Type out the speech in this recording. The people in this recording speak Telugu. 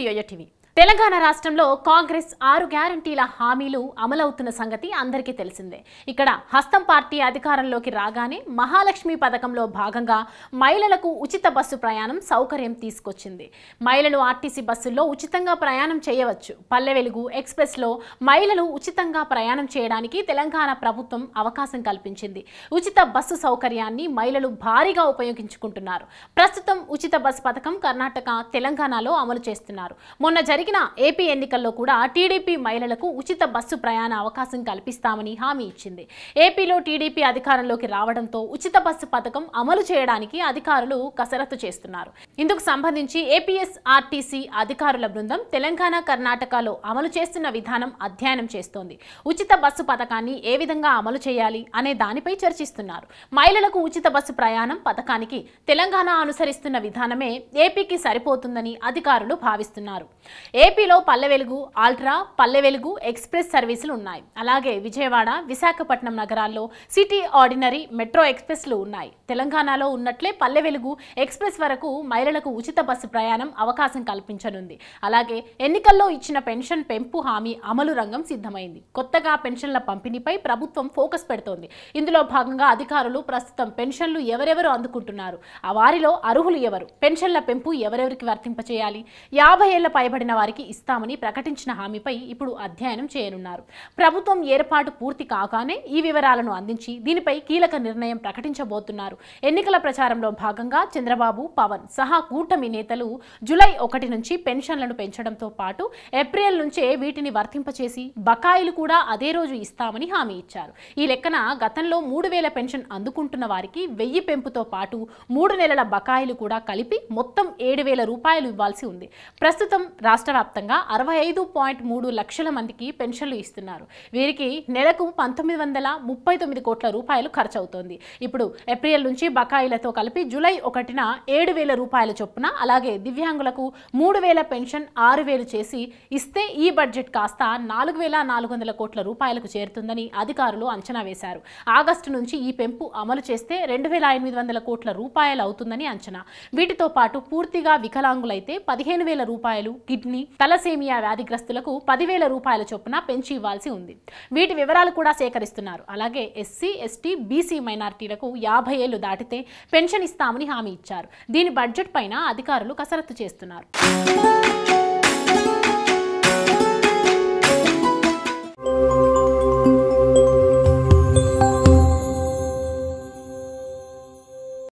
Welcome to YoYo TV. Telangana రాష్ట్రంలో కాంగ్రెస్ 6 గ్యారంటీల హామీలు అమలవుతున్న సంగతి అందరికీ తెలిసిందే. ఇక్కడ హస్తం పార్టీ అధికారంలోకి రాగానే మహాలక్ష్మి పథకంలో భాగంగా మహిళలకు ఉచిత బస్సు ప్రయాణం సౌకర్యం తీసుకొచ్చింది. మహిళలు ఆర్టీసీ బస్సుల్లో ఉచితంగా ప్రయాణం చేయవచ్చు. పల్లె వెలుగు ఎక్స్ప్రెస్లో మహిళలు ఉచితంగా ప్రయాణం చేయడానికి తెలంగాణ ప్రభుత్వం అవకాశం కల్పించింది. ఉచిత బస్సు సౌకర్యాన్ని మహిళలు భారీగా ఉపయోగించుకుంటున్నారు. ప్రస్తుతం ఉచిత బస్సు పథకం కర్ణాటక, తెలంగాణలో అమలు చేస్తున్నారు. మొన్న జరిగిన ఏపీ ఎన్నికల్లో కూడా టీడీపీ మహిళలకు ఉచిత బస్సు ప్రయాణ అవకాశం కల్పిస్తామని హామీ ఇచ్చింది. ఏపీలో టీడీపీ అధికారంలోకి రావడంతో ఉచిత బస్సు పథకం అమలు చేయడానికి అధికారులు కసరత్తు చేస్తున్నారు. ఇందుకు సంబంధించి ఏపీఎస్ఆర్టీసీ అధికారుల బృందం తెలంగాణ, కర్ణాటకలో అమలు చేస్తున్న విధానం అధ్యయనం చేస్తోంది. ఉచిత బస్సు పథకాన్ని ఏ విధంగా అమలు చేయాలి అనే దానిపై చర్చిస్తున్నారు. మహిళలకు ఉచిత బస్సు ప్రయాణం పథకానికి తెలంగాణ అనుసరిస్తున్న విధానమే ఏపీకి సరిపోతుందని అధికారులు భావిస్తున్నారు. ఏపీలో పల్లె వెలుగు, ఆల్ట్రా, పల్లె వెలుగు ఎక్స్ప్రెస్ సర్వీసులు ఉన్నాయి. అలాగే విజయవాడ, విశాఖపట్నం నగరాల్లో సిటీ ఆర్డినరీ, మెట్రో ఎక్స్ప్రెస్లు ఉన్నాయి. తెలంగాణలో ఉన్నట్లే పల్లె వెలుగు ఎక్స్ప్రెస్ వరకు మహిళలకు ఉచిత బస్సు ప్రయాణం అవకాశం కల్పించనుంది. అలాగే ఎన్నికల్లో ఇచ్చిన పెన్షన్ పెంపు హామీ అమలు రంగం సిద్ధమైంది. కొత్తగా పెన్షన్ల పంపిణీపై ప్రభుత్వం ఫోకస్ పెడుతోంది. ఇందులో భాగంగా అధికారులు ప్రస్తుతం పెన్షన్లు ఎవరెవరు అందుకుంటున్నారు, ఆ వారిలో అర్హులు ఎవరు, పెన్షన్ల పెంపు ఎవరెవరికి వర్తింపచేయాలి, 50 ఏళ్ల పైబడిన వారికి ఇస్తామని ప్రకటించిన హామీపై ఇప్పుడు అధ్యయనం చేయనున్నారు. ప్రభుత్వం ఏర్పాటు పూర్తి కాగానే ఈ వివరాలను అందించి దీనిపై కీలక నిర్ణయం ప్రకటించబోతున్నారు. ఎన్నికల ప్రచారంలో భాగంగా చంద్రబాబు, పవన్ సహా కూటమి నేతలు జూలై 1 నుంచి పెన్షన్లను పెంచడంతో పాటు ఏప్రిల్ నుంచే వీటిని వర్తింపచేసి బకాయిలు కూడా అదే రోజు ఇస్తామని హామీ ఇచ్చారు. ఈ లెక్కన గతంలో 3000 పెన్షన్ అందుకుంటున్న వారికి 1000 పెంపుతో పాటు 3 నెలల బకాయిలు కూడా కలిపి మొత్తం 7000 రూపాయలు ఇవ్వాల్సి ఉంది. ప్రస్తుతం రాష్ట్ర వ్యాప్తంగా 65.3 లక్షల మందికి పెన్షన్లు ఇస్తున్నారు. వీరికి నెలకు 1939 కోట్ల రూపాయలు ఖర్చు అవుతోంది. ఇప్పుడు ఏప్రిల్ నుంచి బకాయిలతో కలిపి జూలై 1న 7000 రూపాయల చొప్పున, అలాగే దివ్యాంగులకు 3000 పెన్షన్ 6000 చేసి ఇస్తే ఈ బడ్జెట్ కాస్త 4400 కోట్ల రూపాయలకు చేరుతుందని అధికారులు అంచనా వేశారు. ఆగస్టు నుంచి ఈ పెంపు అమలు చేస్తే 2800 కోట్ల రూపాయలు అవుతుందని అంచనా. వీటితో పాటు పూర్తిగా వికలాంగులైతే 15000 రూపాయలు, కిడ్నీ, తలసేమియా వ్యాధిగ్రస్తులకు 10,000 రూపాయల చొప్పున పెంచి ఇవ్వాల్సి ఉంది. వీటి వివరాలు కూడా సేకరిస్తున్నారు. అలాగే ఎస్సీ, ఎస్టీ, బీసీ మైనారిటీలకు 50 ఏళ్లు దాటితే పెన్షన్ ఇస్తామని హామీ ఇచ్చారు. దీని బడ్జెట్ పైన అధికారులు కసరత్తు చేస్తున్నారు.